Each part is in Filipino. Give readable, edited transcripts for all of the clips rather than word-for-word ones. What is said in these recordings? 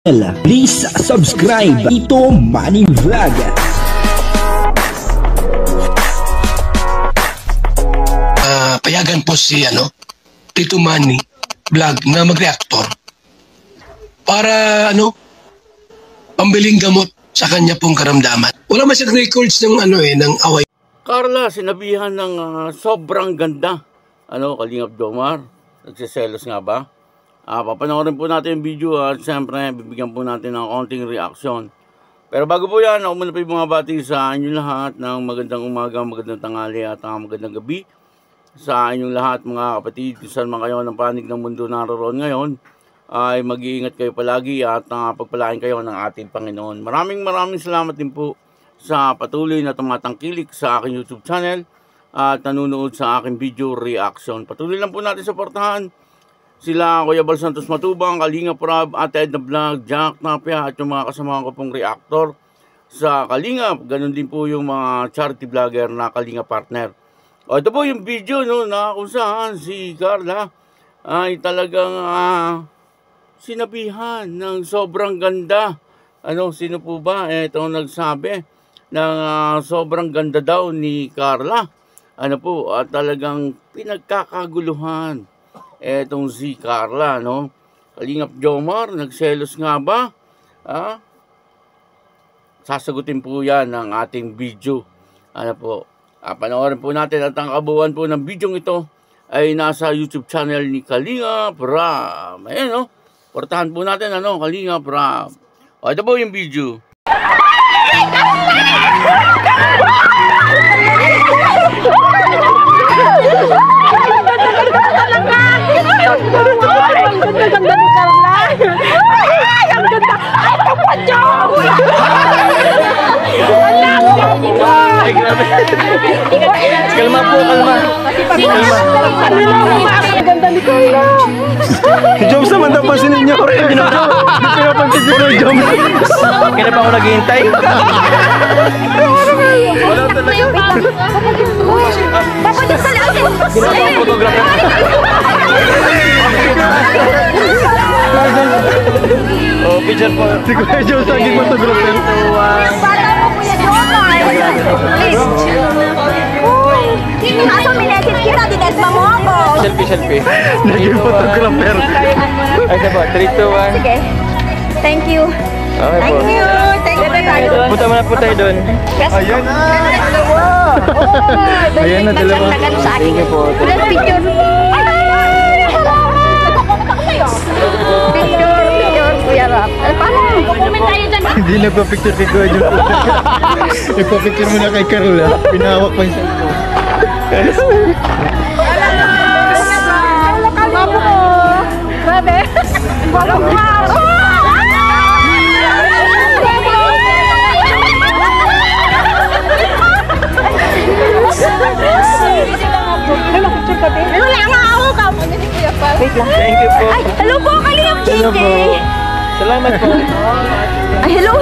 Please subscribe Tito Manny Vlog. Payagan po si Tito Manny Vlog na mag-reactor para pambiling gamot sa kanya pong karamdaman. Wala man siyang records ng ng away. Carla, sinabihan ng sobrang ganda. Kalingap Jomar, nagsiselos nga ba? Papanoorin po natin yung video at siyempre bibigyan po natin ng konting reaction. Pero bago po yan, ako muna po yung mga bati sa inyong lahat ng magandang umaga, magandang tanghali at magandang gabi. Sa inyong lahat mga kapatid, kung saan man kayo ng panig ng mundo naroon ngayon, ay mag-iingat kayo palagi at pagpalain kayo ng ating Panginoon. Maraming salamat din po sa patuloy na tumatangkilik sa aking YouTube channel at nanonood sa aking video reaction. Patuloy lang po natin suportahan sila Kuya Bal Santos Matubang, Kalingap Rob, Ate Edna Vlog, Jack Napia at yung mga kasamahan ko pong reactor sa Kalingap. Ganon din po yung mga charity vlogger na Kalingap partner. Ito po yung video na kung saan si Carla ay talagang sinabihan ng sobrang ganda. Sino po ba? Ito nagsabi ng sobrang ganda daw ni Carla. At talagang pinagkakaguluhan etong si Carla, Kalingap Jomar, nagselos nga ba? Sasagutin po yan ng ating video. Panoorin po natin at ang kabuuan po ng video ito ay nasa YouTube channel ni Kalingap Rob. Ayan, portahan po natin, Kalingap Rob. Ito po yung video. Ang ganda ni Carla. Ay, ang ganda. Ay, kapadyong. Ay, grabe. Kalma po, kalma. Ang ganda ni Carla. Si Joms naman daw pansin ninyo. Pinapansin ko na Joms. Kaya pa ako naghihintay? Wala talaga. Papalit sa lahat. Ginagawa ang photographer. Picture po. Si Kuya Joms lagi photographer. Bata mo Kuya Jomar. Please. Aso minetit kita, dinedma mo ako. Selfie. Naging photographer. Ay, diba? 3, 2, 1. Sige. Thank you. Okay po. Thank you. Thank you. Punta muna po tayo doon. Ayan na. Ayan na, dalawa. Nagsasagan sa akin. Ulan picture. Picture, Kuya Rob. Paano? Comment tayo dyan. Hindi nagpa-picture kay Kuya Joms. Nagpa-picture muna kay Carla. Pinahawak pa yung cellphone. Kalma mo. Grabe. Thank you po. Ay, hello po, Kalingap JJ. Salamat po. Ay, hello.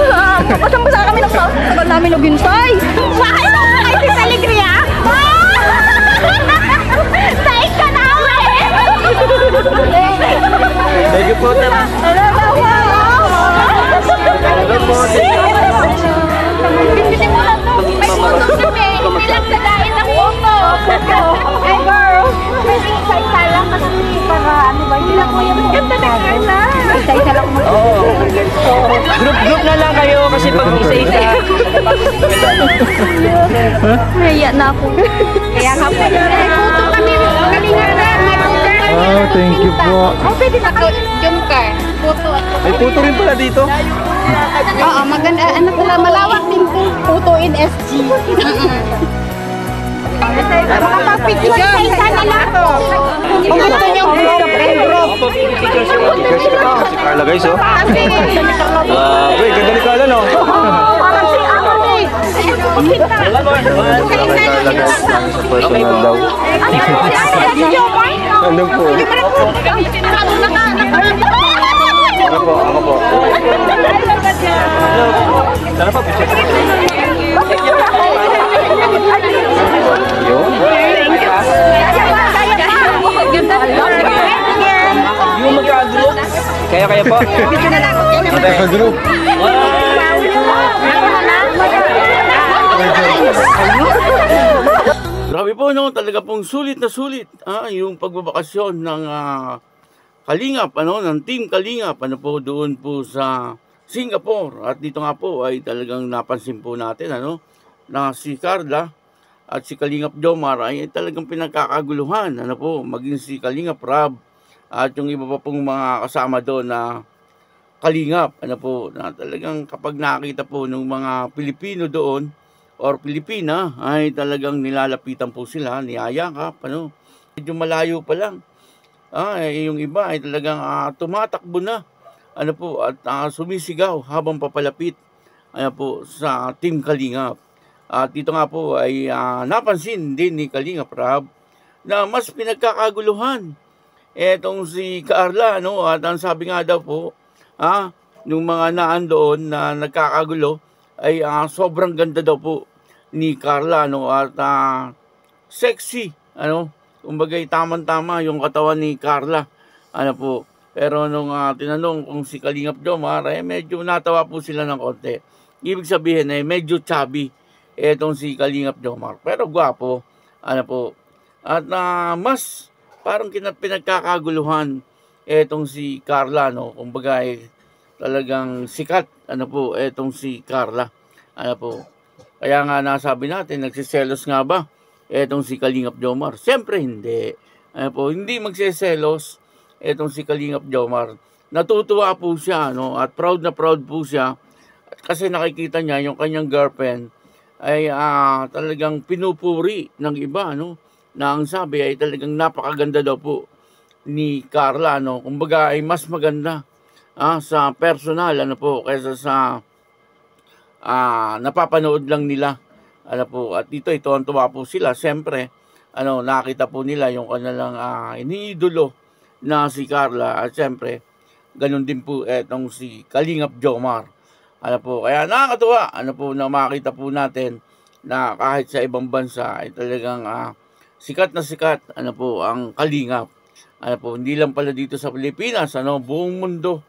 Kapasang-basa kami ng tagal namin naghintay. Bakit ako kayo si Saligria? Saik ka namin. Thank you po. Hello po. Hello po. Hindi mo lang po. May photo kami. Hindi lang sa dahil ng photo. Hey girl. Isa-isa lang kasi para ano ba? Hindi lang po yung ganda na Carla. Isa-isa lang mo. Group na lang kayo kasi pag isa-isa. Naiya na ako. Kaya nga po. May photo kami. Kalinga na. May photo. Thank you po. Pwede na ko. Jump car. Photo at May photo rin pala dito. oo, maganda. Ano pala, malawak din po. Photo in SG. Makapapicture sa isa na lang po. Kung gusto niyo Si Carla guys, oh. Wait, ganda ni Carla, no? parang si ako eh. Carla guys, sa personal daw. Nandun po. Ako po. Sana pa, picture. Yun. Yung magkagulo. Kaya po. Video na lang. Naka-group. Grabe po, no? Talaga pong sulit na sulit yung pagbabakasyon ng Kalingap, ng Team Kalingap, doon po sa Singapore. At dito nga po ay talagang napansin po natin, na si Carla at si Kalingap Jomar ay talagang pinagkakaguluhan, maging si Kalingap Rab at yung iba pa pong mga kasama doon na Kalingap, na talagang kapag nakita po ng mga Pilipino doon, or Pilipina, ay talagang nilalapitan po sila, niyayakap, medyo malayo pa lang. Yung iba ay talagang tumatakbo na, at sumisigaw habang papalapit, sa Team Kalingap. At dito nga po ay napansin din ni Kalingap Rab na mas pinagkakaguluhan etong si Carla, at ang sabi nga daw po, nung mga naan doon na nagkakagulo, ay sobrang ganda daw po ni Carla, at sexy, kumbaga tamang-tama yung katawan ni Carla, pero nung tinanong kung si Kalingap Jomar, ay medyo natawa po sila ng konti. Ibig sabihin ay medyo chubby etong si Kalingap Jomar, pero gwapo, at mas parang pinagkakaguluhan etong si Carla, kumbaga ay talagang sikat, etong si Carla, Kaya nga nasabi natin, nagsiselos nga ba etong si Kalingap Jomar? Siyempre hindi. Hindi magsiselos etong si Kalingap Jomar. Natutuwa po siya, at proud na proud po siya kasi nakikita niya yung kanyang girlfriend ay talagang pinupuri ng iba, na ang sabi ay talagang napakaganda daw po ni Carla, kumbaga ay mas maganda sa personal, kaysa sa napapanood lang nila, at dito tuwa po sila, siyempre, nakita po nila yung kanilang iniidolo na si Carla, at siyempre, ganun din po etong si Kalingap Jomar, kaya nakakatuwa, na makita po natin na kahit sa ibang bansa ay talagang sikat na sikat, ang Kalingap, hindi lang pala dito sa Pilipinas, buong mundo,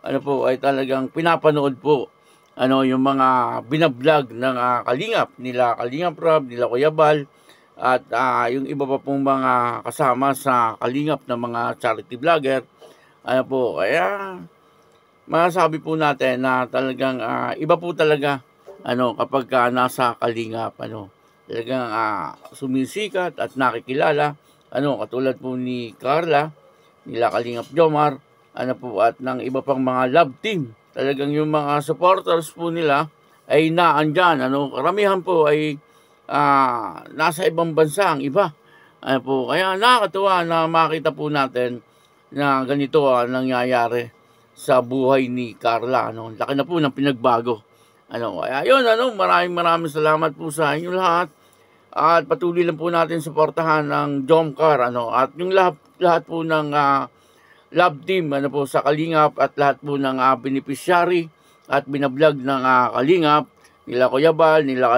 ay talagang pinapanood po, yung mga binablog ng Kalingap, nila Kalingap Rab, nila Kuya Bal, at yung iba pa pong mga kasama sa Kalingap na mga charity vlogger, kaya masasabi po natin na talagang iba po talaga, kapag nasa Kalingap, talagang sumisikat at nakikilala, katulad po ni Carla, nila Kalingap Jomar, at ng iba pang mga love team. Talagang yung mga supporters po nila ay naandyan. Karamihan po ay nasa ibang bansa ang iba. Kaya nakakatuwa na makita po natin na ganito nangyayari sa buhay ni Carla. Laki na po ng pinagbago. Kaya yun, maraming salamat po sa inyo lahat. At patuloy lang po natin suportahan ng Jomcar, at yung lahat po ng love team, sa Kalingap, at lahat po ng beneficiary at binablog ng Kalingap, nila Kuya Bal, nila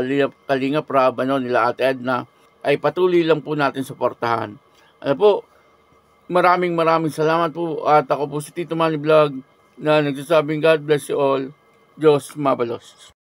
Kalingap Rab, nila Ate Edna, ay patuloy lang po natin suportahan. Maraming salamat po, at ako po si Tito Manny Vlog, na nagsasabing God bless you all. Diyos mabalos.